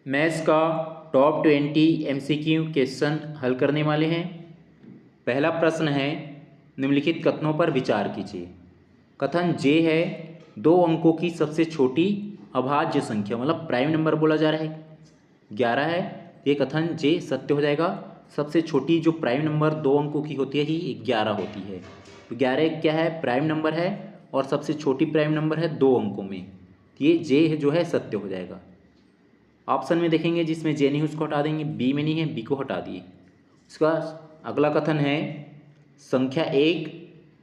Maths का top 20 MCQ question हल करने वाले हैं। पहला प्रश्न है, निम्नलिखित कथनों पर विचार कीजिए। कथन जे है, 2 अंकों की सबसे छोटी अभाज्य संख्या मतलब प्राइम नंबर बोला जा रहा है 11 है। ये कथन जे सत्य हो जाएगा। सबसे छोटी जो प्राइम नंबर 2 अंकों की होती है ही 11 होती है। तो 11 क्या है, प्राइम नंबर है और सबसे छोटी प्राइम नंबर है 2 अंकों में। ये जे जो है सत्य हो जाएगा। ऑप्शन में देखेंगे जिसमें जे नहीं उसको हटा देंगे, बी में नहीं है बी को हटा दिए। इसका अगला कथन है, संख्या 1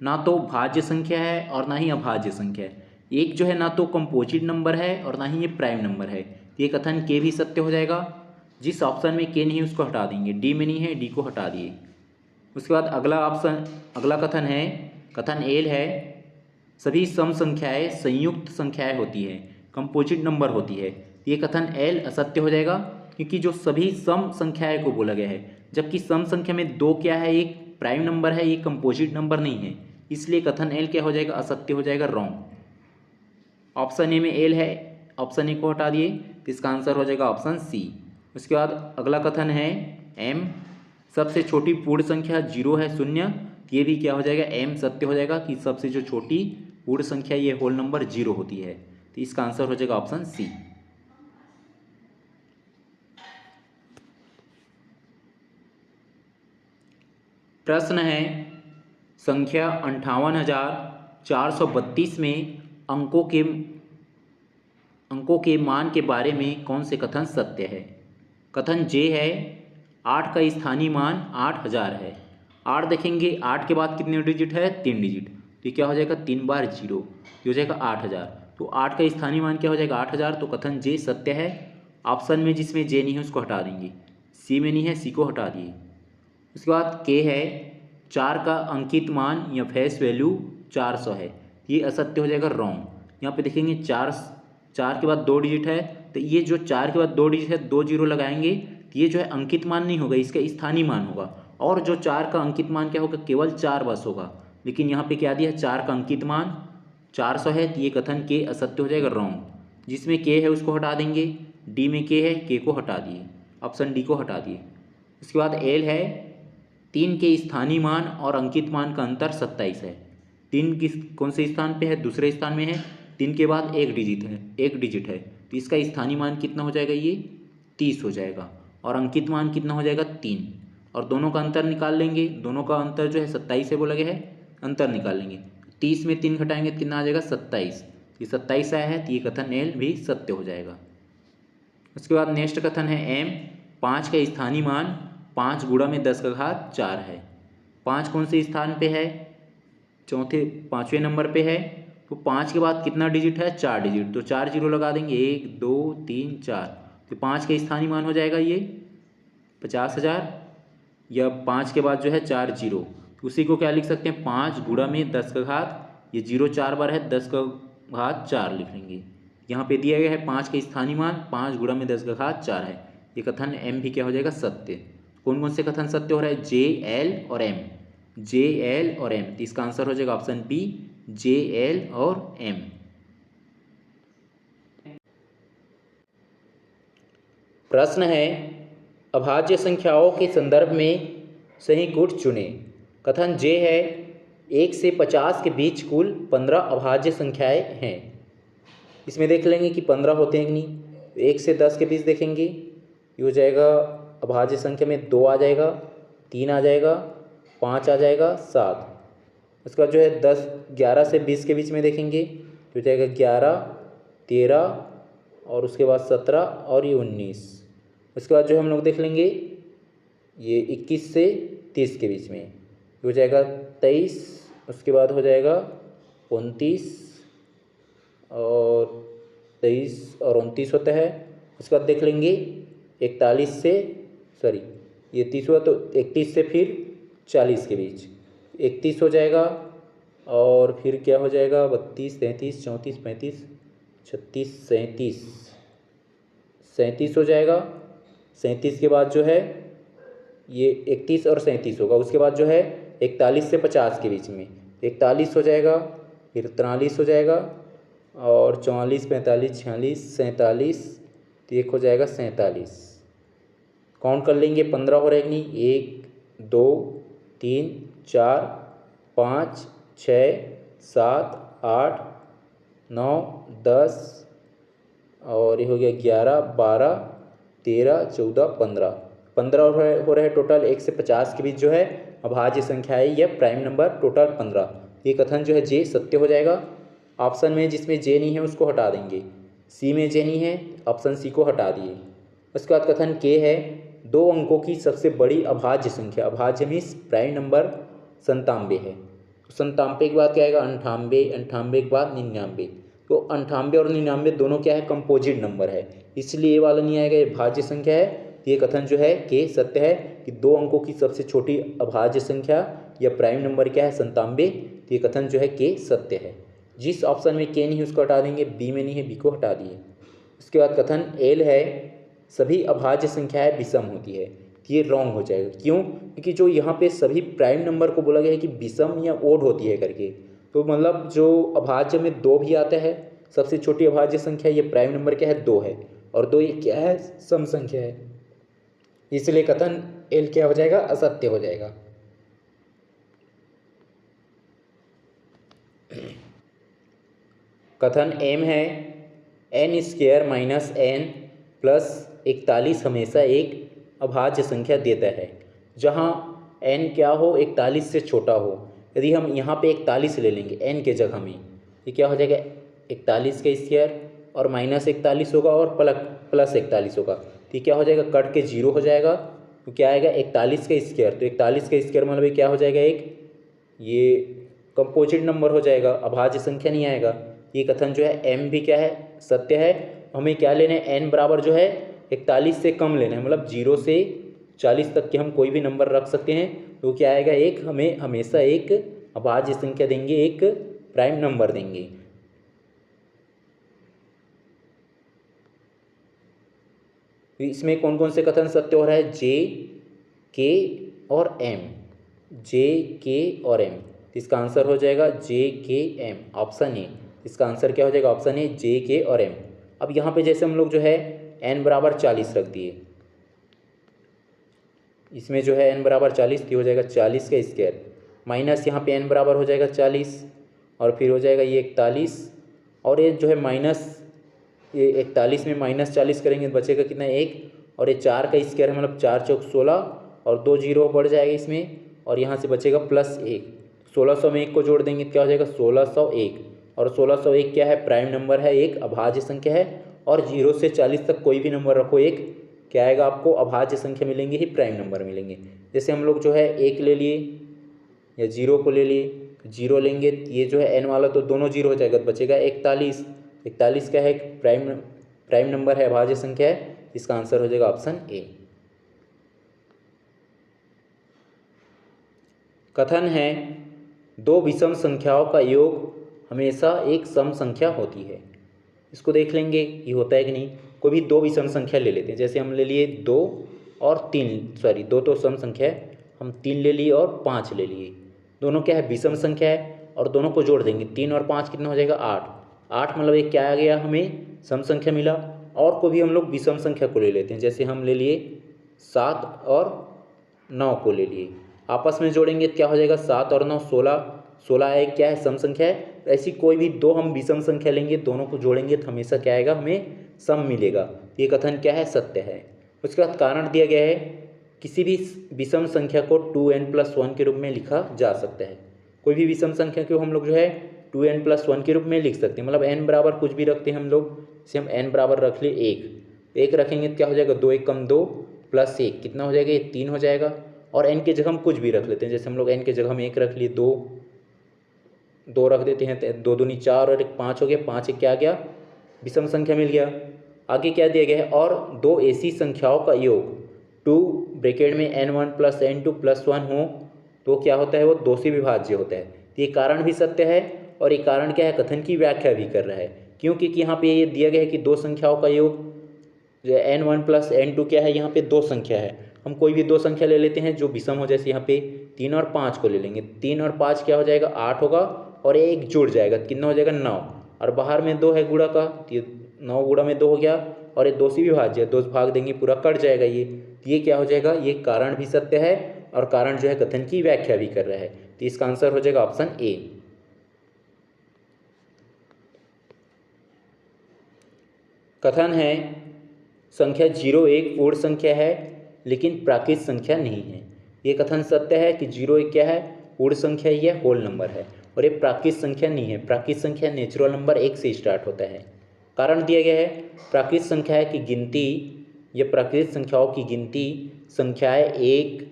ना तो भाज्य संख्या है और ना ही अभाज्य संख्या है। एक जो है ना तो कंपोजिट नंबर है और ना ही ये प्राइम नंबर है। ये कथन के भी सत्य हो जाएगा। जिस ऑप्शन में के नहीं उसको हटा देंगे, डी में नहीं है डी को हटा दिए। उसके बाद अगला कथन है, कथन एल है, सभी सम संख्याएं संयुक्त संख्याएं होती है, कंपोजिट नंबर होती है। ये कथन एल असत्य हो जाएगा क्योंकि जो सभी सम संख्याएं को बोला गया है, जबकि सम संख्या में 2 क्या है, एक प्राइम नंबर है, एक कंपोजिट नंबर नहीं है। इसलिए कथन एल क्या हो जाएगा, असत्य हो जाएगा, रॉन्ग। ऑप्शन ए में एल है, ऑप्शन ए को हटा दिए तो इसका आंसर हो जाएगा ऑप्शन सी। उसके बाद अगला कथन है एम, सबसे छोटी पूर्ण संख्या 0 है, शून्य। ये भी क्या हो जाएगा, एम सत्य हो जाएगा कि सबसे जो छोटी पूर्ण संख्या ये होल नंबर 0 होती है। तो इसका आंसर हो जाएगा ऑप्शन सी। प्रश्न है, संख्या 58,432 में अंकों के मान के बारे में कौन से कथन सत्य है। कथन जे है, 8 का स्थानीय मान 8000 है। 8 देखेंगे, 8 के बाद कितने डिजिट है, 3 डिजिट। तो ये क्या हो जाएगा, 3 बार 0, ये हो जाएगा 8000। तो 8 का स्थानीय मान क्या हो जाएगा, 8000। तो कथन जे सत्य है। ऑप्शन में जिसमें जे नहीं है उसको हटा देंगे, सी में नहीं है सी को हटा दिए। उसके बाद के है, 4 का अंकित मान या फेस वैल्यू 400 है। ये असत्य हो जाएगा, रॉन्ग। यहाँ पे देखेंगे 4 के बाद 2 डिजिट है, तो ये जो 4 के बाद 2 डिजिट है 2 जीरो लगाएंगे तो ये जो है अंकित मान नहीं होगा, इसका स्थानीय मान होगा। और जो 4 का अंकित मान क्या होगा, केवल 4 बस होगा। लेकिन यहाँ पे क्या दिया है, 4 का अंकित मान 400 है, तो ये कथन के असत्य हो जाएगा, रॉन्ग। जिसमें के है उसको हटा देंगे, डी में के है, के को हटा दिए, ऑप्शन डी को हटा दिए। उसके बाद एल है, 3 के स्थानीय मान और अंकित मान का अंतर 27 है। 3 किस कौन से स्थान पे है, दूसरे स्थान में है। 3 के बाद एक डिजिट है, तो इसका स्थानीय मान कितना हो जाएगा, ये 30 हो जाएगा। और अंकित मान कितना हो जाएगा, 3। और दोनों का अंतर निकाल लेंगे, दोनों का अंतर जो है 27 से बोला गया है, अंतर निकाल लेंगे। 30 में 3 घटाएंगे तो कितना आ जाएगा, 27। ये 27 आया है, तो ये कथन एल भी सत्य हो जाएगा। उसके बाद नेक्स्ट कथन है एम, 5 का स्थानीय मान 5 गुणा में 10 का घात 4 है। 5 कौन से स्थान पे है, पाँचवें नंबर पे है। तो 5 के बाद कितना डिजिट है, 4 डिजिट। तो 4 जीरो लगा देंगे, 1 2 3 4। तो 5 का स्थानीय मान हो जाएगा ये 50,000। या 5 के बाद जो है 4 जीरो, उसी को क्या लिख सकते हैं, 5 गुणा में 10 का घात, ये जीरो 4 बार है, 10 का घात 4 लिख लेंगे। यहाँ पे दिया गया है 5 का स्थानीय मान 5 गुणा में 10 का घात 4 है। ये कथन एम भी क्या हो जाएगा, सत्य। कौन कौन से कथन सत्य हो रहा है, जे एल और एम, जे एल और एम। तो इसका आंसर हो जाएगा ऑप्शन बी, जे एल और एम। प्रश्न है, अभाज्य संख्याओं के संदर्भ में सही गुण चुने। कथन जे है, 1 से 50 के बीच कुल 15 अभाज्य संख्याएं हैं। इसमें देख लेंगे कि 15 होते हैं कि नहीं। 1 से 10 के बीच देखेंगे, ये हो जाएगा अभाज्य संख्या में 2 आ जाएगा, 3 आ जाएगा, 5 आ जाएगा, 7। उसके बाद जो है 10 11 से 20 के बीच में देखेंगे तो हो जाएगा 11 13 और उसके बाद 17 और ये 19। उसके बाद जो हम लोग देख लेंगे ये 21 से 30 के बीच में हो जाएगा 23। उसके बाद हो जाएगा 29 और 23 और 29 होता है। उसके बाद देख लेंगे 41 से ये 30 हुआ तो 31 से फिर 40 के बीच 31 हो जाएगा। और फिर क्या हो जाएगा, 32 33 34 35 36 37 हो जाएगा। 37 के बाद जो है ये 31 और 37 होगा। उसके बाद जो है 41 से 50 के बीच में 41 हो जाएगा, फिर 43 हो जाएगा और 44 45 46 47 तो एक हो जाएगा 47। काउंट कर लेंगे, 15 हो रहे कि नहीं, 1 2 3 4 5 6 7 8 9 10 और ये हो गया 11 12 13 14 15। 15 हो रहे टोटल। 1 से 50 के बीच जो है अभाज्य संख्या है यह प्राइम नंबर, टोटल 15। ये कथन जो है जे सत्य हो जाएगा। ऑप्शन में जिसमें जे नहीं है उसको हटा देंगे। सी में जे नहीं है, ऑप्शन सी को हटा दिए। उसके बाद कथन के है, 2 अंकों की सबसे बड़ी अभाज्य संख्या, अभाज्य मीन्स प्राइम नंबर 97 है। तो 97 के बाद क्या आएगा 98, 98 के बाद 99। तो 98 और 99 दोनों क्या है, कंपोजिट नंबर है, इसलिए ये वाला नहीं आएगा, ये भाज्य संख्या है। ये कथन जो है के सत्य है कि 2 अंकों की सबसे छोटी अभाज्य संख्या या प्राइम नंबर क्या है 97। तो ये कथन जो है के सत्य है। जिस ऑप्शन में के नहीं है उसको हटा देंगे, बी में नहीं है बी को हटा दिए। उसके बाद कथन एल है, सभी अभाज्य संख्याएं विषम होती है। ये रॉन्ग हो जाएगा, क्यों? क्योंकि जो यहाँ पे सभी प्राइम नंबर को बोला गया है कि विषम या ओड होती है करके, तो मतलब जो अभाज्य में 2 भी आता है, सबसे छोटी अभाज्य संख्या ये प्राइम नंबर क्या है 2 है, और 2 ये क्या है सम संख्या है, इसलिए कथन एल क्या हो जाएगा असत्य हो जाएगा। कथन एम है, n square minus n plus 41 हमेशा एक अभाज्य संख्या देता है जहाँ n क्या हो 41 से छोटा हो। यदि हम यहाँ पे 41 ले लेंगे n के जगह में, ये क्या हो जाएगा 41 का स्क्वायर और माइनस 41 होगा और प्लस 41 होगा, तो ये क्या हो जाएगा कट के 0 हो जाएगा। तो क्या आएगा 41 का स्क्वायर, तो 41 का स्क्वायर मतलब ये क्या हो जाएगा ये कंपोजिट नंबर हो जाएगा, अभाज्य संख्या नहीं आएगा। ये कथन जो है m भी क्या है सत्य है। हमें क्या लेना है n बराबर जो है 41 से कम लेना है, मतलब 0 से 40 तक के हम कोई भी नंबर रख सकते हैं। तो क्या आएगा हमें हमेशा एक अभाज्य संख्या देंगे, एक प्राइम नंबर देंगे। इसमें कौन कौन से कथन सत्य हो रहा है, जे के और एम, जे के और एम। इसका आंसर हो जाएगा जे के एम, ऑप्शन ए। इसका आंसर क्या हो जाएगा ऑप्शन ए जे के और एम। अब यहाँ पे जैसे हम लोग जो है n बराबर 40 रख दिए, इसमें जो है n बराबर 40 हो जाएगा 40 का स्क्वायर माइनस यहाँ पे n बराबर हो जाएगा 40 और फिर हो जाएगा ये 41 और ये जो है माइनस ये 41 में माइनस 40 करेंगे तो बचेगा कितना 1 और ये 4 का स्क्वायर है मतलब 4 चौक 16 और 2 जीरो बढ़ जाएगा इसमें और यहाँ से बचेगा प्लस 1। 1600 में 1 को जोड़ देंगे तो क्या हो जाएगा 1601 और 1601 क्या है प्राइम नंबर है, एक अभाज्य संख्या है और 0 से 40 तक कोई भी नंबर रखो एक क्या आएगा आपको अभाज्य संख्या मिलेंगे ही प्राइम नंबर मिलेंगे। जैसे हम लोग जो है 1 ले लिए या 0 को ले लिए, 0 लेंगे ये जो है n वाला तो दोनों 0 हो जाएगा तो बचेगा 41। 41 का है प्राइम नंबर है, अभाज्य संख्या है, इसका आंसर हो जाएगा ऑप्शन ए। कथन है 2 विषम संख्याओं का योग हमेशा एक सम संख्या होती है। इसको देख लेंगे ये होता है कि नहीं। कोई भी 2 विषम संख्या ले लेते हैं, जैसे हम ले लिए 2 और 3, सॉरी 2 तो सम संख्या है, हम 3 ले लिए और 5 ले लिए, दोनों क्या है विषम संख्या है और दोनों को जोड़ देंगे 3 और 5 कितना हो जाएगा 8 मतलब एक क्या आ गया हमें सम संख्या मिला। और को भी हम लोग विषम संख्या को ले लेते हैं, जैसे हम ले लिए 7 और 9 को ले लिए, आपस में जोड़ेंगे तो क्या हो जाएगा 7 और 9 16 एक क्या है सम संख्या है। ऐसी कोई भी 2 हम विषम संख्या लेंगे दोनों को जोड़ेंगे तो हमेशा क्या आएगा हमें सम मिलेगा। ये कथन क्या है सत्य है। उसके बाद कारण दिया गया है किसी भी विषम संख्या को 2n+1 के रूप में लिखा जा सकता है। कोई भी विषम संख्या को हम लोग जो है 2n+1 के रूप में लिख सकते हैं, मतलब n बराबर कुछ भी रखते हैं हम लोग, जैसे हम n बराबर रख लिए 1 रखेंगे तो क्या हो जाएगा 2 1 कम 2 प्लस 1 कितना हो जाएगा ये 3 हो जाएगा। और n के जगह हम कुछ भी रख लेते हैं, जैसे हम लोग n के जगह हम 1 रख लिए 2 रख देते हैं, 2 दूनी 4 और 1 5 हो गया, 5 एक क्या आ गया विषम संख्या मिल गया। आगे क्या दिया गया है और 2 ऐसी संख्याओं का योग 2 ब्रैकेट में n1 + n2 + 1 हो तो क्या होता है वो 2 से विभाज्य होता है। तो ये कारण भी सत्य है और ये कारण क्या है कथन की व्याख्या भी कर रहा है, क्योंकि यहाँ पे ये दिया गया है कि 2 संख्याओं का योग जो n1 + n2 क्या है यहाँ पे 2 संख्या है। हम कोई भी 2 संख्या ले लेते हैं जो विषम हो, जैसे यहाँ पे 3 और 5 को ले लेंगे, 3 और 5 क्या हो जाएगा 8 होगा और 1 जुड़ जाएगा कितना हो जाएगा 9 और बाहर में 2 है गुणा का, 9 गुणा में 2 हो गया और ये 2 से विभाज्य है, 2 से भाग देंगे पूरा कट जाएगा ये क्या हो जाएगा, ये कारण भी सत्य है और कारण जो है कथन की व्याख्या भी कर रहा है, तो इसका आंसर हो जाएगा ऑप्शन ए। कथन है संख्या 0 एक पूर्ण संख्या है लेकिन प्राकृत संख्या नहीं है। ये कथन सत्य है कि 0 एक क्या है, पूर्ण संख्या ही है, होल नंबर है, और ये प्राकृत संख्या नहीं है। प्राकृत संख्या नेचुरल नंबर 1 से स्टार्ट होता है। कारण दिया गया है प्राकृत संख्या की गिनती या प्राकृत संख्याओं की गिनती संख्याएं 1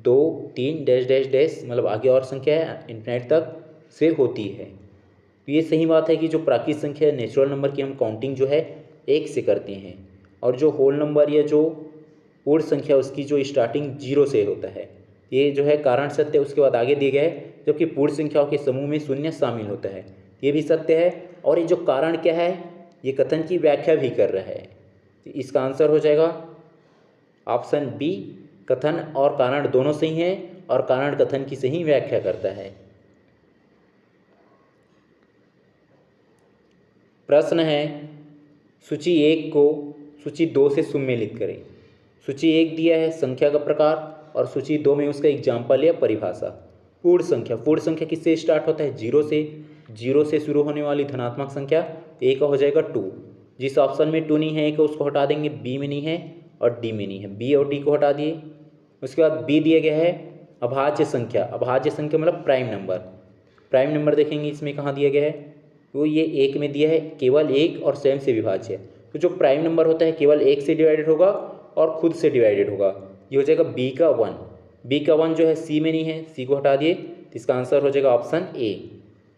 2 3 डैश डैश डैश मतलब आगे और संख्या है इन्फिनिट तक से होती है। तो ये सही बात है कि जो प्राकृत संख्या है नेचुरल नंबर की हम काउंटिंग जो है 1 से करते हैं, और जो होल नंबर या जो पूर्ण संख्या उसकी जो स्टार्टिंग 0 से होता है। ये जो है कारण सत्य है। उसके बाद आगे दिए गए है जबकि पूर्ण संख्याओं के समूह में शून्य शामिल होता है, ये भी सत्य है। और ये जो कारण क्या है, ये कथन की व्याख्या भी कर रहा है। तो इसका आंसर हो जाएगा ऑप्शन बी। कथन और कारण दोनों सही हैं और कारण कथन की सही व्याख्या करता है। प्रश्न है सूची 1 को सूची 2 से सुमेलित करें। सूची 1 दिया है संख्या का प्रकार और सूची 2 में उसका एग्जाम्पल या परिभाषा। पूर्ण संख्या किससे स्टार्ट होता है, 0 से। 0 से शुरू होने वाली धनात्मक संख्या ए का हो जाएगा 2। जिस ऑप्शन में 2 नहीं है ए का उसको हटा देंगे, बी में नहीं है और डी में नहीं है, बी और डी को हटा दिए। उसके बाद बी दिया गया है अभाज्य संख्या। अभाज्य संख्या मतलब प्राइम नंबर। प्राइम नंबर देखेंगे इसमें कहाँ दिया गया है, वो ये 1 में दिया है, केवल 1 और स्वयं से विभाज्य। तो जो प्राइम नंबर होता है केवल 1 से डिवाइडेड होगा और खुद से डिवाइडेड होगा, ये हो जाएगा बी का 1। बी का 1 जो है सी में नहीं है, सी को हटा दिए, तो इसका आंसर हो जाएगा ऑप्शन ए।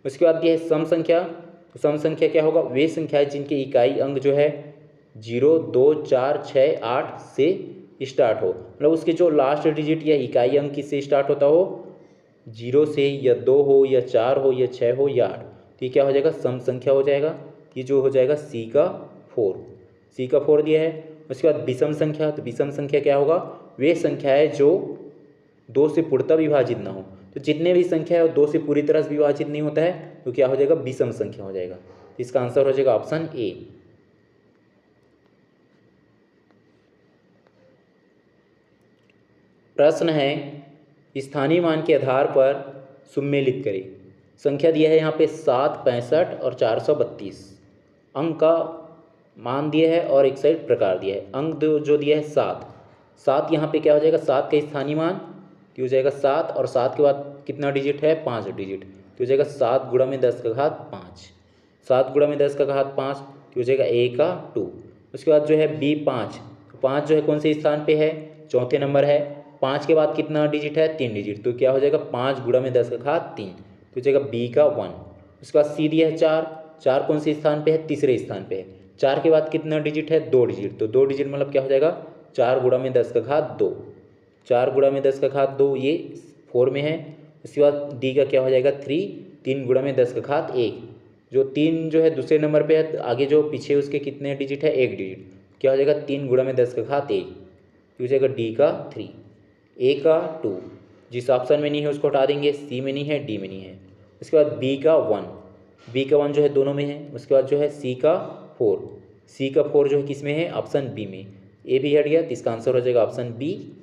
उसके बाद दिया है सम संख्या। तो सम संख्या क्या होगा, वे संख्याएं जिनके इकाई अंक जो है 0 2 4 6 8 से स्टार्ट हो, मतलब उसके जो लास्ट डिजिट या इकाई अंक किससे स्टार्ट होता हो, 0 से या 2 हो या 4 हो या 6 हो या 8, तो ये क्या हो जाएगा सम संख्या हो जाएगा। ये जो हो जाएगा सी का 4 दिया है। उसके बाद विषम संख्या। तो विषम संख्या क्या होगा, वे संख्याएं जो 2 से पूर्णतः विभाजित ना हो। तो जितने भी संख्या है वो 2 से पूरी तरह से विभाजित नहीं होता है, तो क्या हो जाएगा विषम संख्या हो जाएगा। इसका आंसर हो जाएगा ऑप्शन ए। प्रश्न है स्थानीय मान के आधार पर सुमेलित करें। संख्या दिया है यहाँ पे 7 65 और 432। अंक का मान दिया है और एक साइड प्रकार दिया है। अंक जो दिया है 7 यहाँ पे क्या हो जाएगा, 7 का स्थानीय मान हो जाएगा 7 और 7 के बाद कितना डिजिट है, 5 डिजिट, तो हो जाएगा 7 गुणा में 10 का घात 5। 7 गुणा में 10 का घात 5 तो हो जाएगा ए का 2। उसके बाद जो है बी 5, तो 5 जो है कौन से स्थान पे है, चौथे नंबर है। 5 के बाद कितना डिजिट है, 3 डिजिट, तो क्या हो जाएगा 5 गुणा में 10 का घात 3, तो हो जाएगा बी का 1। उसके बाद सी दिया है 4 कौन से स्थान पे है, तीसरे स्थान पे है। 4 के बाद कितना डिजिट है, 2 डिजिट, तो 2 डिजिट मतलब क्या हो जाएगा 4 गुणा में 10 का घात 2। 4 गुणा में 10 का घात 2 ये 4 में है। उसके बाद डी का क्या हो जाएगा 3 गुणा में 10 का घात 1, जो 3 जो है दूसरे नंबर पे है, आगे जो पीछे उसके कितने डिजिट है, 1 डिजिट, क्या हो जाएगा 3 गुणा में 10 का घात 1, तो हो जाएगा डी का 3। ए का 2 जिस ऑप्शन में नहीं है उसको हटा देंगे, सी में नहीं है, डी में नहीं है। उसके बाद बी का 1 जो है दोनों में है। उसके बाद जो है सी का 4 जो है किस में है, ऑप्शन बी में। ए भी हट गया, तो इसका आंसर हो जाएगा ऑप्शन बी।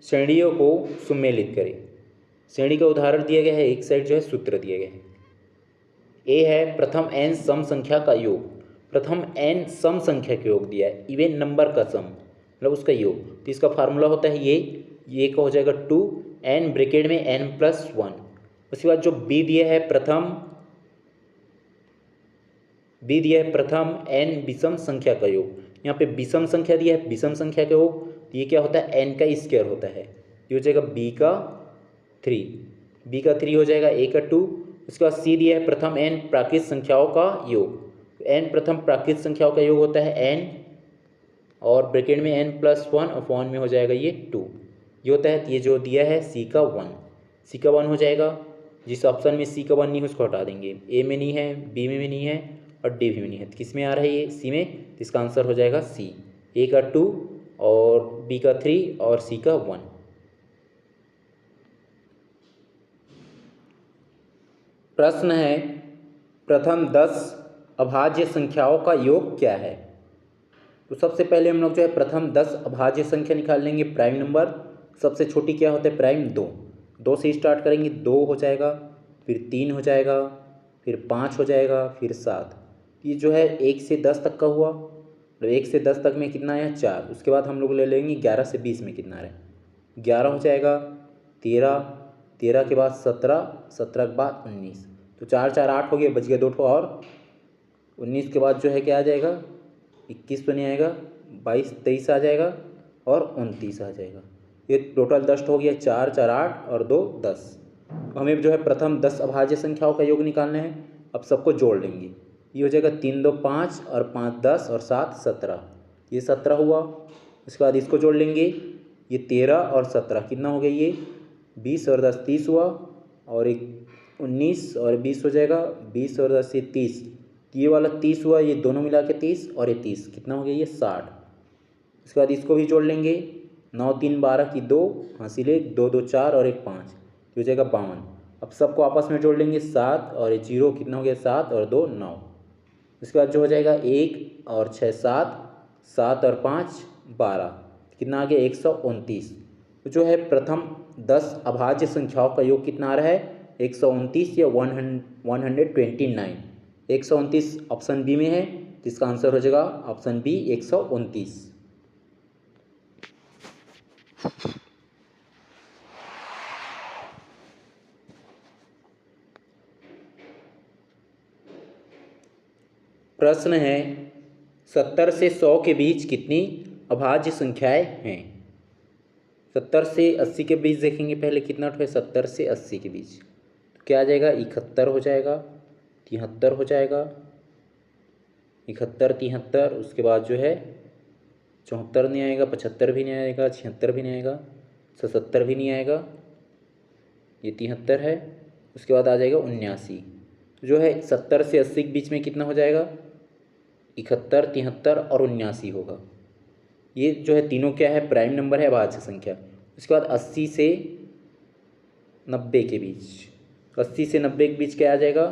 श्रेणियों को सुमेलित करें। श्रेणी का उदाहरण दिया गया है, एक साइड जो है सूत्र दिया गया है। ए है प्रथम n सम संख्या का योग। प्रथम n सम संख्या का योग दिया है, इवन नंबर का सम मतलब उसका योग, तो इसका फार्मूला होता है ये का हो जाएगा 2 n ब्रैकेट में n+1। उसके बाद जो b दिया है प्रथम n विषम संख्या का योग। यहाँ पे विषम संख्या दिया है, विषम संख्या का योग, तो ये क्या होता है n का स्क्वायर होता है, ये हो जाएगा b का 3 हो जाएगा, a का 2। उसके बाद c दिया है प्रथम n प्राकृत संख्याओं का योग। n प्रथम प्राकृत संख्याओं का योग होता है n और ब्रैकेट में n+1 और 1 में हो जाएगा ये 2, ये होता है। ये जो दिया है c का 1 हो जाएगा। जिस ऑप्शन में c का 1 नहीं है उसको हटा देंगे, a में नहीं है, b में नहीं है और d में नहीं है, तो किस में आ रहा है ये, c में, तो इसका आंसर हो जाएगा c। a का 2 और b का 3 और c का 1। प्रश्न है प्रथम 10 अभाज्य संख्याओं का योग क्या है। तो सबसे पहले हम लोग जो है प्रथम 10 अभाज्य संख्या निकाल लेंगे। प्राइम नंबर सबसे छोटी क्या होता है, प्राइम 2। 2 से स्टार्ट करेंगे, 2 हो जाएगा, फिर 3 हो जाएगा, फिर 5 हो जाएगा, फिर 7। ये जो है 1 से 10 तक का हुआ। तो 1 से 10 तक में कितना आया, 4। उसके बाद हम लोग ले लेंगे 11 से 20 में कितना आ रहा है, 11 हो जाएगा, 13, 13 के बाद 17, 17 के बाद 19। तो 4 4 8 हो गया, बच गया 2 ठो और। 19 के बाद जो है क्या आ जाएगा, 21 तो नहीं आएगा, 22 23 आ जाएगा और 29 आ जाएगा। ये टोटल 10 हो गया, 4 4 8 और 2 10। हमें जो है प्रथम 10 अभाज्य संख्याओं का योग निकालना है। अब सबको जोड़ लेंगे। ये हो जाएगा 3 2 5 और 5 10 और 7 17। ये 17 हुआ। उसके बाद इसको जोड़ लेंगे, ये 13 और 17 कितना हो गया, ये 20 और 10 30 हुआ। और एक 19 और 20 हो जाएगा, 20 और 10 ये 30। ये वाला 30 हुआ, ये दोनों मिला के 30 और ये 30 कितना हो गया, ये 60। उसके बाद इसको भी जोड़ लेंगे, 9 3 12 की 2 हासिल 1, 2 2 4 और 1 5, हो जाएगा 52। अब सबको आपस में जोड़ लेंगे, 7 और 0 कितना हो गया, 7 और 2 9। उसके बाद जो हो जाएगा 1 और 6 7, 7 और 5 12, कितना आ गया 129। तो जो है प्रथम 10 अभाज्य संख्याओं का योग कितना आ रहा है, 129 या 129। 129 ऑप्शन बी में है, जिसका आंसर हो जाएगा ऑप्शन बी 129। प्रश्न है 70 से 100 के बीच कितनी अभाज्य संख्याएं हैं। 70 से 80 के बीच देखेंगे पहले कितना है, 70 से 80 के बीच तो क्या आ जाएगा, 71 हो जाएगा, 73 हो जाएगा, 71 73। उसके बाद जो है 74 नहीं आएगा, 75 भी नहीं आएगा, 76 भी नहीं आएगा, 77 भी नहीं आएगा, ये 73 है। उसके बाद आ जाएगा 79। जो है 70 से 80 के बीच में कितना हो जाएगा, 71 73 और 79 होगा। ये जो है तीनों क्या है, प्राइम नंबर है, अभाज्य संख्या। उसके बाद 80 से 90 के बीच, 80 से 90 के बीच क्या आ जाएगा,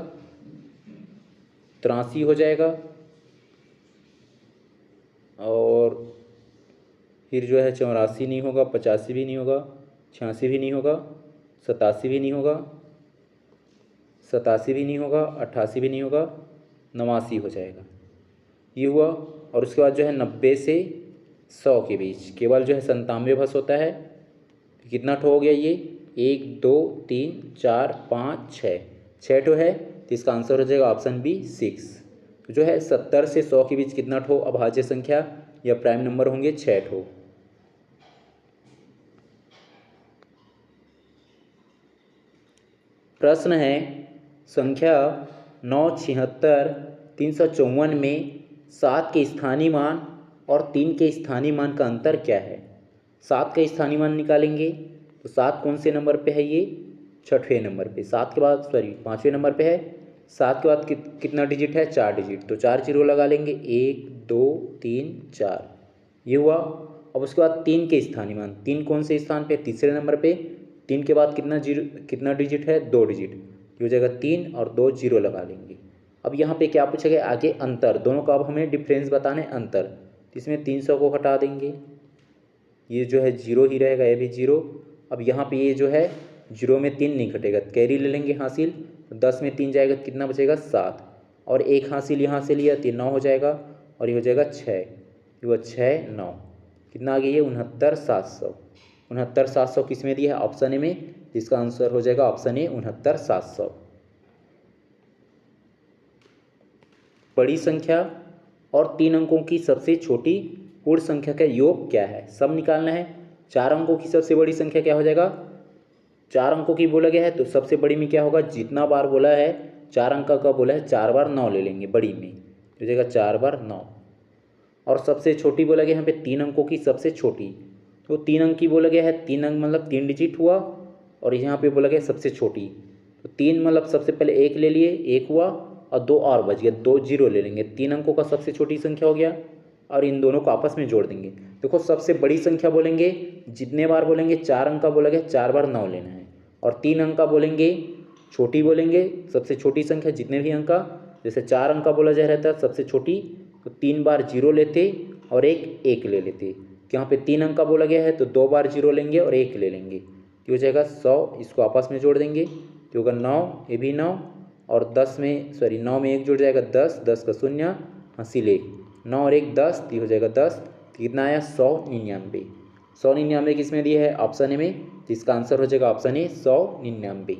83 हो जाएगा। और फिर जो है 84 नहीं होगा, 85 भी नहीं होगा, 86 भी नहीं होगा, 87 भी नहीं होगा, 87 भी नहीं होगा, 88 भी नहीं होगा, 89 हो जाएगा। ये हुआ। और उसके बाद जो है 90 से 100 के बीच केवल जो है 97 बस होता है। तो कितना ठो हो गया, ये 1 2 3 4 5 6 ठो है। तो इसका आंसर हो जाएगा ऑप्शन बी 6। तो जो है 70 से 100 के बीच कितना ठो अभाज्य संख्या या प्राइम नंबर होंगे, 6 ठो। प्रश्न है संख्या 9 76 354 में 7 के स्थानीय मान और 3 के स्थानीय मान का अंतर क्या है। 7 का स्थानीय मान निकालेंगे तो 7 कौन से नंबर पे है, ये 6वें नंबर पे। 7 के बाद 5वें नंबर पे है। 7 के बाद कितना डिजिट है, 4 डिजिट, तो 4 जीरो लगा लेंगे, 1 2 3 4, ये हुआ। अब उसके बाद 3 के स्थानीय मान, 3 कौन से स्थान पे, तीसरे नंबर पे। 3 के बाद कितना डिजिट है, 2 डिजिट, ये हो जाएगा 3 और 2 जीरो लगा लेंगे। अब यहाँ पे क्या पूछा गया, आगे अंतर, दोनों का अब हमें डिफरेंस बताना है, अंतर। तो इसमें 300 को हटा देंगे, ये जो है 0 ही रहेगा, ये भी 0। अब यहाँ पे ये जो है 0 में 3 नहीं घटेगा, कैरी ले लेंगे हासिल, 10 में 3 जाएगा, कितना बचेगा 7, और 1 हासिल यहाँ से लिया तो 9 हो जाएगा, और ये हो जाएगा 6, ये हुआ 6 9, कितना आ गया ये 69 700। 69 700 किस में दिया है, ऑप्शन ए में, जिसका आंसर हो जाएगा ऑप्शन ए 69 700। बड़ी संख्या और 3 अंकों की सबसे छोटी पूर्ण संख्या का योग क्या है, सब निकालना है। 4 अंकों की सबसे बड़ी संख्या क्या हो जाएगा, 4 अंकों की बोला गया है तो सबसे बड़ी में क्या होगा, जितना बार बोला है 4 अंक का बोला है, 4 बार 9 ले लेंगे बड़ी में, हो जाएगा 4 बार 9। और सबसे छोटी बोला गया यहाँ पे 3 अंकों की सबसे छोटी, तो 3 अंक की बोला गया है, 3 अंक मतलब 3 डिजिट हुआ, और यहाँ पे बोला गया सबसे छोटी, तो 3 मतलब सबसे पहले 1 ले लिए, 1 हुआ, और 2 और बच गया, 2 जीरो ले लेंगे, 3 अंकों का सबसे छोटी संख्या हो गया, और इन दोनों को आपस में जोड़ देंगे। देखो सबसे बड़ी संख्या बोलेंगे, जितने बार बोलेंगे 4 अंक का बोला गया 4 बार 9 लेना है, और 3 अंक का बोलेंगे छोटी बोलेंगे, सबसे छोटी संख्या जितने भी अंक का जैसे 4 अंक का बोला जा रहा था सबसे छोटी, तो 3 बार 0 लेते और एक 1 ले लेते। यहाँ पे 3 अंक का बोला गया है तो 2 बार 0 लेंगे और 1 ले लेंगे, तो हो जाएगा 100। इसको आपस में जोड़ देंगे तो होगा 9, ये भी 9 और 10 में 9 में 1 जुड़ जाएगा 10, 10 का शून्य हासिल 1, 9 और 1 10, तो हो जाएगा 10। कितना आया 199। 199 किस में दिया है ऑप्शन ए में, तो इसका आंसर हो जाएगा ऑप्शन ए 199।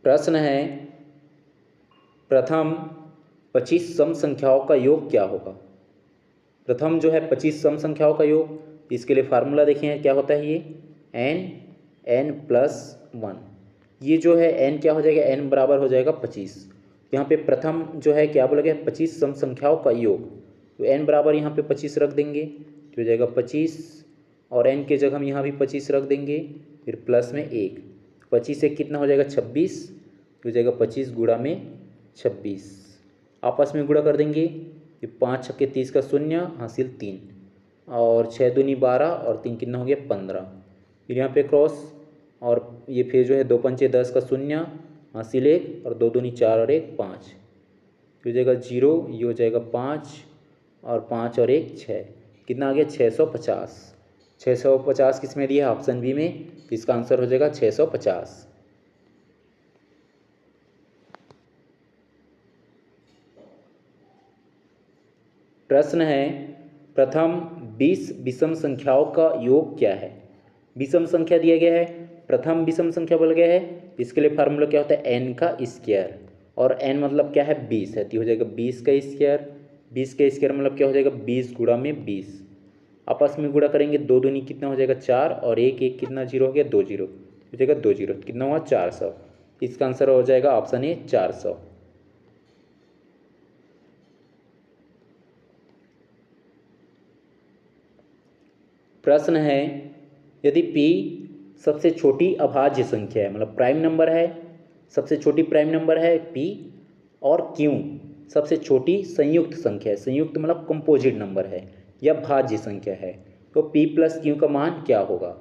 प्रश्न है प्रथम 25 सम संख्याओं का योग क्या होगा। प्रथम जो है 25 सम संख्याओं का योग, इसके लिए फार्मूला देखें क्या होता है, ये n+1। ये जो है n क्या हो जाएगा, n बराबर हो जाएगा 25। यहाँ पे प्रथम जो है क्या बोला गया 25 सम संख्याओं का योग, तो n बराबर यहाँ पे 25 रख देंगे तो हो जाएगा 25 और n के जगह हम यहाँ भी 25 रख देंगे, फिर प्लस में 1, 25 से कितना हो जाएगा 26, तो हो जाएगा 25 गुणा में 26, आपस में गुणा कर देंगे, ये 5 छक्के 30 का शून्य हासिल 3 और 6 दूनी 12 और 3 कितना हो गया 15, फिर यहाँ पे क्रॉस और ये फिर जो है 2 पंचे 10 का शून्य हासिल 1 और 2 दूनी 4 और 1 5, हो जाएगा 0, ये हो जाएगा 5 और 5 और 1 6, कितना आ गया 650। 650 किस में दिया है ऑप्शन बी में, तो इसका आंसर हो जाएगा 650। प्रश्न है प्रथम 20 विषम संख्याओं का योग क्या है। विषम संख्या दिया गया है, प्रथम विषम संख्या बोला गया है, इसके लिए फार्मूला क्या होता है n का स्क्वायर, और n मतलब क्या है 20 है, तो हो जाएगा 20 का स्क्वायर। 20 का स्क्वायर मतलब क्या हो जाएगा 20 गुणा में 20, आपस में गुणा करेंगे 2 दूनी कितना हो जाएगा 4 और 1 1 कितना 0 हो गया 2 0, हो जाएगा 2 0, कितना हुआ 400। इसका आंसर हो जाएगा ऑप्शन ए 400। प्रश्न है यदि p सबसे छोटी अभाज्य संख्या है, मतलब प्राइम नंबर है, सबसे छोटी प्राइम नंबर है p, और q सबसे छोटी संयुक्त संख्या है, संयुक्त मतलब कंपोजिट नंबर है या भाज्य संख्या है, तो p प्लस q का मान क्या होगा।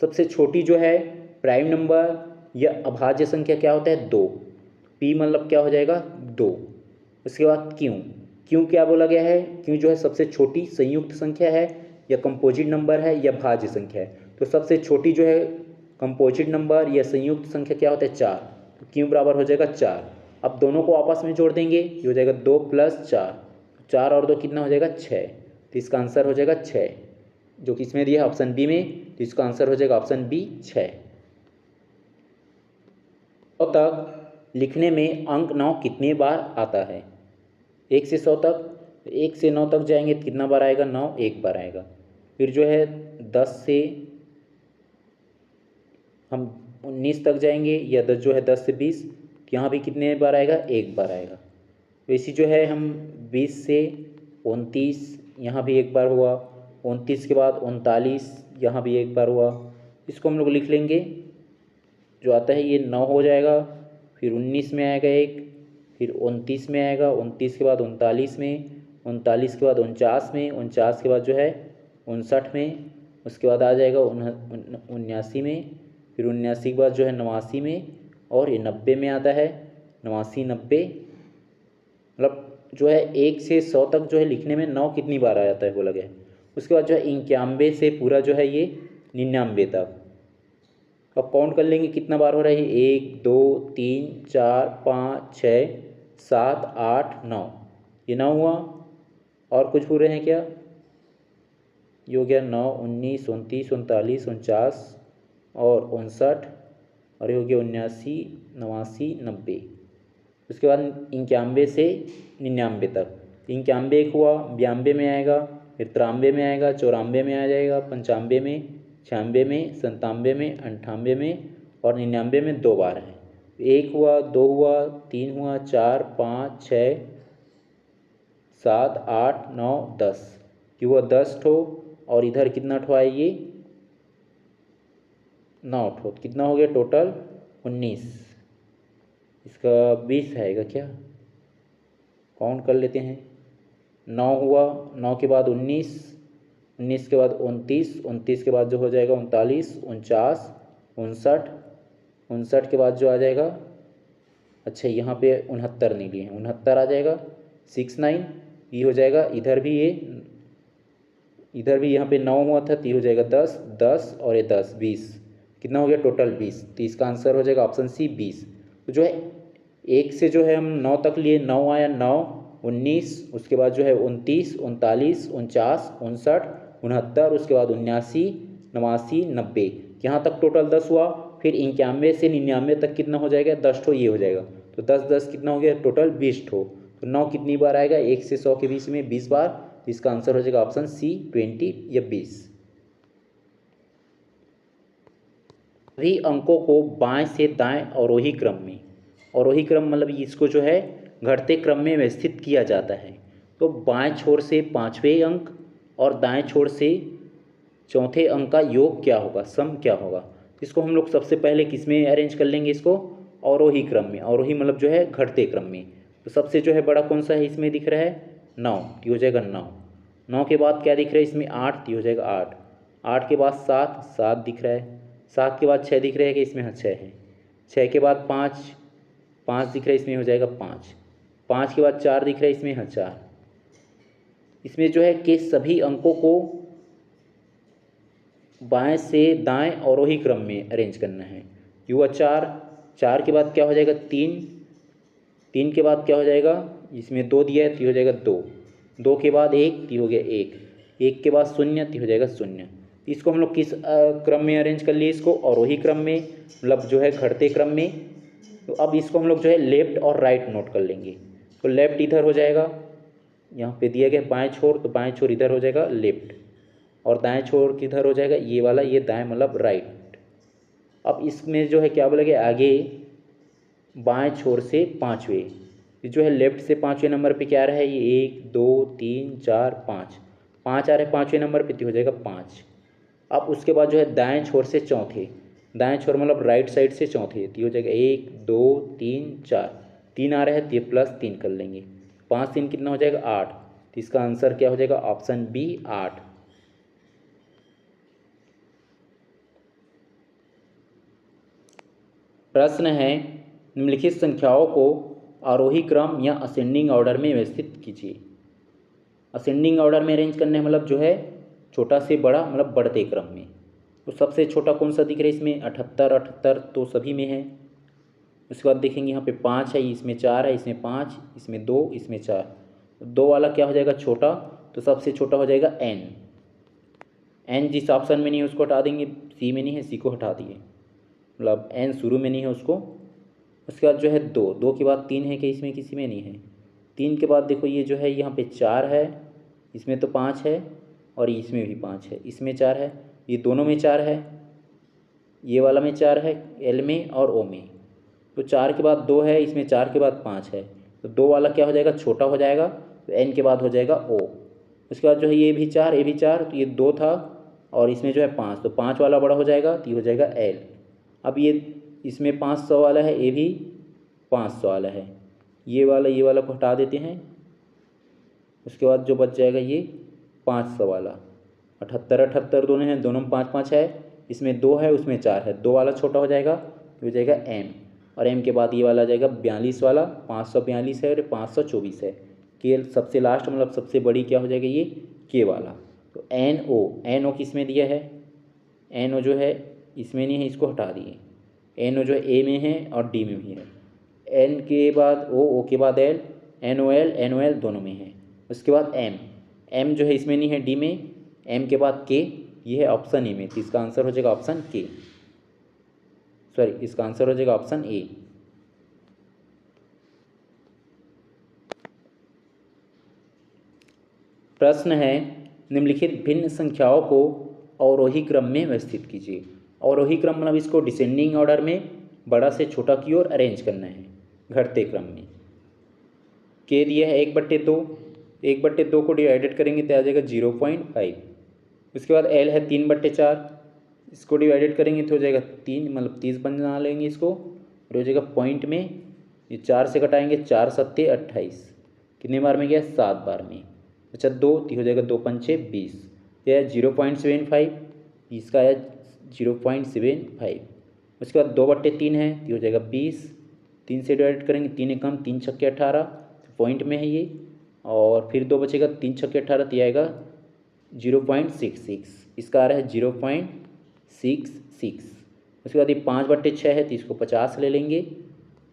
सबसे छोटी जो है प्राइम नंबर या अभाज्य संख्या क्या होता है 2, p मतलब क्या हो जाएगा 2। उसके बाद q क्या बोला गया है, q जो है सबसे छोटी संयुक्त संख्या है या कंपोजिट नंबर है या भाज्य संख्या है, तो सबसे छोटी जो है कंपोजिट नंबर या संयुक्त संख्या क्या होता है 4, तो q बराबर हो जाएगा 4। अब दोनों को आपस में जोड़ देंगे, ये हो जाएगा 2 + 4, 4 और 2 कितना हो जाएगा 6, तो इसका आंसर हो जाएगा 6, जो कि इसमें दिया है ऑप्शन बी में, तो इसका आंसर हो जाएगा ऑप्शन बी 6। तो तक लिखने में अंक 9 कितने बार आता है, 1 से 100 तक, 1 से 9 तक जाएंगे तो कितना बार आएगा 9 एक बार आएगा। फिर जो है 10 से हम 19 तक जाएंगे या 10 जो है 10 से 20, तो यहाँ भी कितने बार आएगा एक बार आएगा। वैसे जो है हम 20 से 29 यहाँ भी एक बार हुआ, 29 के बाद 39 यहाँ भी एक बार हुआ, इसको हम लोग लिख लेंगे, जो आता है ये 9 हो जाएगा, फिर 19 में आएगा एक, फिर 29 में आएगा, 29 के बाद 39 में, 39 के बाद 49 में, 49 के बाद जो है 59 में, उसके बाद आ जाएगा 79 में, फिर 79 के बाद जो है 89 में, और ये 90 में आता है, 89 90, मतलब जो है 1 से 100 तक जो है लिखने में 9 कितनी बार आ जाता है बोला गया। उसके बाद जो है 91 से पूरा जो है ये 99 तक, अब काउंट कर लेंगे कितना बार हो रहा है, 1 2 3 4 5 6 7 8 9, ये 9 हुआ, और कुछ पूरे हैं क्या, ये हो गया 9 19 29 39 49 और 59, और ये हो गया 79 89 90। उसके बाद 91 से 99 तक, 91 एक हुआ, 92 में आएगा, फिर 93 में आएगा, 94 में आ जाएगा, 95 में, 96 में, 97 में, 98 में, और 99 में 2 बार है। 1 हुआ, 2 हुआ, 3 हुआ, 4 5 6 7 8 9 10, ये हुआ 10 ठो, और इधर कितना ठो है ये 9 ठो, कितना हो गया टोटल 19। इसका 20 आएगा क्या, काउंट कर लेते हैं, 9 हुआ, 9 के बाद 19, 19 के बाद 29, 29 के बाद जो हो जाएगा 39 49 59, 59 के बाद जो आ जाएगा, अच्छा यहाँ पे 69 नहीं लिए हैं, 69 आ जाएगा। 69 ये हो जाएगा, इधर भी ये, इधर भी यहाँ पे 9 हुआ था तो ये हो जाएगा 10, 10 और ये 10, 20, कितना हो गया टोटल 20। तो इसका आंसर हो जाएगा ऑप्शन सी 20। तो जो है एक से जो है हम 9 तक लिए, 9 आया, 9, 19, उसके बाद जो है 29, 39, 49, 59, 69, उसके बाद 79, 89, 90, यहाँ तक टोटल 10 हुआ। फिर 91 से 99 तक कितना हो जाएगा, 10 ठो ये हो जाएगा। तो 10 10 कितना हो गया टोटल 20 ठो। तो 9 कितनी बार आएगा, 1 से 100 के बीच में 20 बार। तो इसका आंसर हो जाएगा ऑप्शन सी 20 या 20। सभी अंकों को बाएं से दाएं अवरोही क्रम में, अवरोही क्रम मतलब इसको जो है घटते क्रम में व्यवस्थित किया जाता है। तो बाएं छोर से पाँचवें अंक और दाएं छोर से चौथे अंक का योग क्या होगा, सम क्या होगा। इसको हम लोग सबसे पहले किस में अरेंज कर लेंगे, इसको अवरोही क्रम में। अवरोही मतलब जो है घटते क्रम में। तो सबसे जो है बड़ा कौन सा है इसमें दिख रहा है, 9, ये हो जाएगा 9। 9 के बाद क्या दिख रहा है इसमें, 8, ये हो जाएगा 8। 8 के बाद 7, 7 दिख रहा है। 7 के बाद 6 दिख रहा है कि इसमें, हाँ 6 है। 6 के बाद 5, 5 दिख रहा है इसमें, हो जाएगा 5। 5 के बाद 4 दिख रहा है इसमें, हाँ 4। इसमें जो है कि सभी अंकों को बाएं से दाएं अवरोही क्रम में अरेंज करना है। ये हुआ 4। 4 के बाद क्या हो जाएगा 3। 3 के बाद क्या हो जाएगा, इसमें 2 दिया है तो हो जाएगा 2। 2 के बाद 1 तो हो गया 1। 1 के बाद 0 तो हो जाएगा 0। इसको हम लोग किस क्रम में अरेंज कर लिए, इसको अवरोही क्रम में, मतलब जो है घटते क्रम में। तो अब इसको हम लोग जो है लेफ्ट और राइट नोट कर लेंगे। तो लेफ्ट इधर हो जाएगा, यहाँ पे दिया गया बाएं छोर, तो बाएं छोर इधर हो जाएगा लेफ्ट, और दाएं छोर किधर हो जाएगा, ये वाला, ये दाएं मतलब राइट। अब इसमें जो है क्या बोलेंगे आगे, बाएं छोर से पाँचवें, जो है लेफ्ट से पाँचवें नंबर पे क्या आ रहा है, ये 1 2 3 4 5, 5 आ रहा है पाँचवें नंबर पे तो हो जाएगा 5। अब उसके बाद जो है दाएं छोर से चौथे, दाएं छोर मतलब राइट साइड से चौथे, तो हो जाएगा 1 2 3 4, 3 आ रहा है तो +3 कर लेंगे। 5 3 कितना हो जाएगा 8। तो इसका आंसर क्या हो जाएगा, ऑप्शन बी 8। प्रश्न है, निम्नलिखित संख्याओं को आरोही क्रम या असेंडिंग ऑर्डर में व्यवस्थित कीजिए। असेंडिंग ऑर्डर में अरेंज करने मतलब जो है छोटा से बड़ा मतलब बढ़ते क्रम में। तो सबसे छोटा कौन सा दिख रहा है इसमें, 78, 78 तो सभी में है। उसके बाद देखेंगे यहाँ पे 5 है, इसमें 4 है, इसमें 5, इसमें 2, इसमें 4। 2 वाला क्या हो जाएगा छोटा, तो सबसे छोटा हो जाएगा n। n जिस ऑप्शन में नहीं है उसको हटा देंगे, सी में नहीं है सी को हटा दिए, मतलब n शुरू में नहीं है उसको। उसके बाद जो है 2, 2 के बाद 3 है कि इसमें किसी में नहीं है। 3 के बाद देखो ये जो है यहाँ पे 4 है, इसमें तो 5 है, और इसमें भी 5 है, इसमें 4 है, ये दोनों में 4 है, ये वाला में 4 है, एल में और ओ में। तो 4 के बाद 2 है, इसमें 4 के बाद 5 है, तो 2 वाला क्या हो जाएगा छोटा हो जाएगा, तो एन के बाद हो जाएगा ओ। उसके बाद जो है ये भी 4, ये भी 4, तो ये 2 था, और इसमें जो है 5, तो 5 वाला बड़ा हो जाएगा तो ये हो जाएगा एल। अब ये इसमें 500 वाला है, ये भी 500 वाला है, ये वाला को हटा देते हैं। उसके बाद जो बच जाएगा ये 500 वाला, 78 78 दोनों हैं, दोनों में 5 5 है, इसमें 2 है उसमें 4 है, 2 वाला छोटा हो जाएगा तो हो जाएगा एम, और एम के बाद ये वाला आ जाएगा 42 वाला, 542 है और 524 है। के सबसे लास्ट मतलब सबसे बड़ी क्या हो जाएगा ये के वाला। तो एन ओ किस में दिया है, एन ओ जो है इसमें नहीं है, इसको हटा दिए। एन ओ जो है ए में है और डी में भी है, एन के बाद ओ के बाद एल, एन ओ एल दोनों में है। उसके बाद एम जो है इसमें नहीं है डी में, एम के बाद के, ये है ऑप्शन ए में, तो इसका आंसर हो जाएगा ऑप्शन के, सॉरी इसका आंसर हो जाएगा ऑप्शन ए। प्रश्न है, निम्नलिखित भिन्न संख्याओं को अवरोही क्रम में व्यवस्थित कीजिए। अवरोही क्रम मतलब इसको डिसेंडिंग ऑर्डर में बड़ा से छोटा की ओर अरेंज करना है घटते क्रम में। के दिया है 1/2, 1/2 को डिवाइडेड करेंगे तो आ जाएगा 0.5। उसके बाद एल है 3/4, इसको डिवाइडेड करेंगे तो हो जाएगा 3, मतलब 30 बना लेंगे इसको, और हो जाएगा पॉइंट में, ये 4 से कटाएंगे, 4 7 28, कितने बार में गया 7 बार में। अच्छा 2 तो हो जाएगा 2 पंचे 20, यह 0.75, इसका आया 0.75। उसके बाद 2/3 है तो हो जाएगा 20, 3 से डिवाइड करेंगे, 3 एकम 3 छक्के 18, पॉइंट में है ये। और फिर 2 बचेगा, 3 छक्के 18 तो आएगा 0.66, इसका आ रहा है 0.66। उसके बाद ये 5/6 है तो इसको 50 ले लेंगे।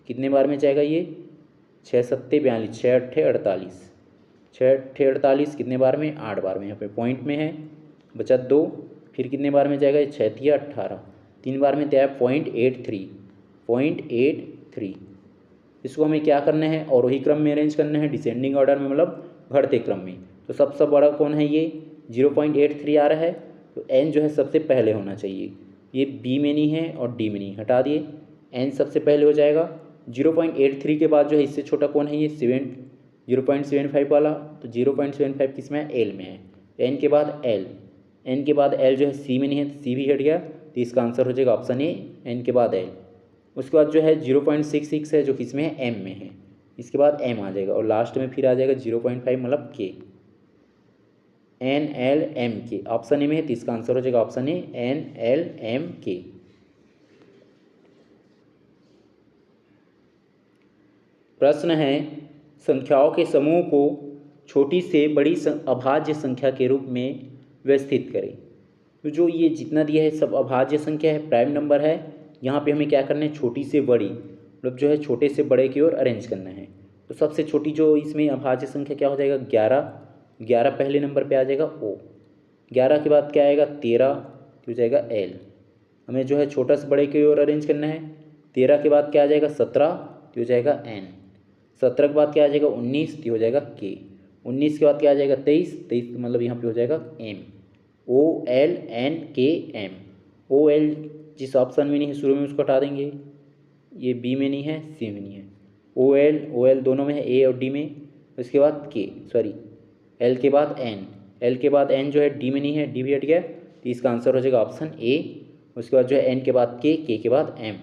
कितने बार में जाएगा ये? 6 सत्ते 42, 6 अट्ठे 48, 6 अट्ठे 48 कितने बार में? 8 बार में। यहाँ पे पॉइंट में है, बचा 2। फिर कितने बार में जाएगा? 6 तिया 18, 3 बार में तो आया 0.83। इसको हमें क्या करना है? और वही क्रम में अरेंज करना है, डिसेंडिंग ऑर्डर में, मतलब बढ़ते क्रम में। तो सबसे बड़ा कौन है? ये 0.83 आ रहा है, तो n जो है सबसे पहले होना चाहिए। ये b में नहीं है और d में नहीं, हटा दिए, n सबसे पहले हो जाएगा। 0.83 के बाद जो है इससे छोटा कौन है? ये 0.75 वाला। तो 0.75 किस में है? l में है। n के बाद l, n के बाद l जो है c में नहीं है तो c भी हट गया, तो इसका आंसर हो जाएगा ऑप्शन ए, n के बाद l। उसके बाद जो है 0.66 है जो किस में है? m में है, इसके बाद m आ जाएगा और लास्ट में फिर आ जाएगा 0.5 मतलब k, NLMK ऑप्शन ए में है तो इसका आंसर हो जाएगा ऑप्शन ए, NLMK। प्रश्न है संख्याओं के समूह को छोटी से बड़ी अभाज्य संख्या के रूप में व्यवस्थित करें। तो जो ये जितना दिया है सब अभाज्य संख्या है, प्राइम नंबर है। यहाँ पे हमें क्या करना है? छोटी से बड़ी, मतलब जो है छोटे से बड़े की ओर अरेंज करना है। तो सबसे छोटी जो इसमें अभाज्य संख्या क्या हो जाएगा? 11 पहले नंबर पे आ जाएगा O। 11 के बाद क्या आएगा? 13 हो जाएगा L। हमें जो है छोटा से बड़े की ओर अरेंज करना है। 13 के बाद क्या आ जाएगा? 17 हो जाएगा N। 17 के बाद क्या आ जाएगा? 19 हो जाएगा K। 19 के बाद क्या आ जाएगा? 23 मतलब यहाँ पे हो जाएगा M, OLNKM। OL जिस ऑप्शन में नहीं है शुरू में उसको हटा देंगे, ये B में नहीं है, C में नहीं है। OL दोनों में है, A और D में। उसके बाद L के बाद N जो है D में नहीं है, D भी हट गया, तो इसका आंसर हो जाएगा ऑप्शन ए। उसके बाद जो है N के बाद K के बाद M।